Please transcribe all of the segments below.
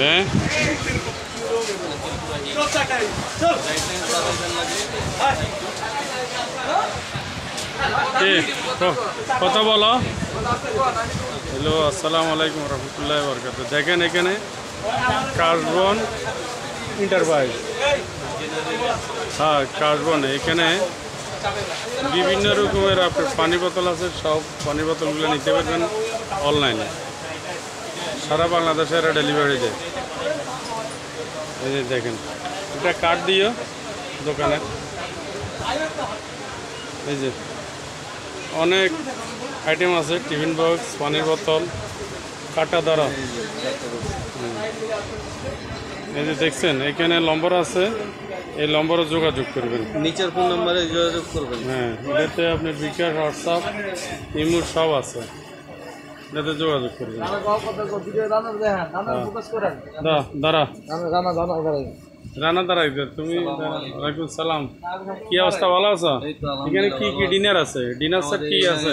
হ্যাঁ কথা বলো। হ্যালো, আসসালামু আলাইকুম রহমতুল্লাহ বরকাত। দেখেন এখানে কার্বন এন্টারপ্রাইজ, হ্যাঁ কার্বন। এখানে বিভিন্ন রকমের আপনার পানি বোতল আছে, সব পানি বোতলগুলো নিতে পারবেন অনলাইনে, সারা বাংলাদেশে এরা ডেলিভারি দেয়। এই যে দেখেন, এটা কার্ড দিও দোকানে। এই যে অনেক আইটেম আছে, টিফিন বক্স, পানির বোতল, কাটা দ্বারা। এই যে দেখছেন এখানে নম্বর আছে, এই নম্বরে যোগাযোগ করবেন, নিচের ফোন নম্বরে যোগাযোগ করবেন। হ্যাঁ, এটাতে আপনার বিকাশ, হোয়াটসঅ্যাপ, ইমো সব আছে, এটাতে যোগাযোগ করবেন। দাঁড়া রানা দাঁড়াই, তুমি ওয়ালাইকুম সালাম, কি অবস্থা, ভালো আছো? এখানে কি কি ডিনার আছে? ডিনার সেট কি আছে?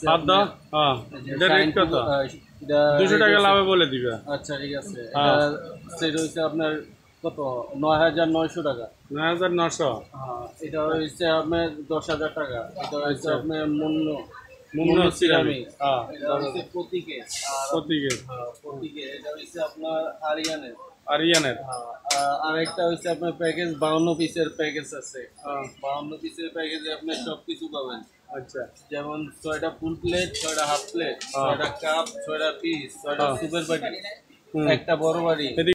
হাত দাও। হ্যাঁ, এটা রেট কত? 200 টাকা লাভে বলে দিবে। আচ্ছা ঠিক আছে, সেটা হচ্ছে আপনার কত? 9,900 টাকা। 9,900। এটা হচ্ছে আপনার 10,000 টাকা। এটা হচ্ছে আপনার মুন্ন সিরামিক। এটা হচ্ছে প্রতীকে। এটা হচ্ছে আপনার আরিয়ানের। আরেকটা হচ্ছে আপনার প্যাকেজ 52 পিসের প্যাকেজ আছে। 52 পিসের প্যাকেজে আপনি সব কিছু পাবেন। আচ্ছা, যেমন 6টা ফুল প্লেট, 6টা হাফ প্লেট, 6টা কাপ, 6টা পিস, 6টা সুপার বাটি, একটা বড় বাড়ি।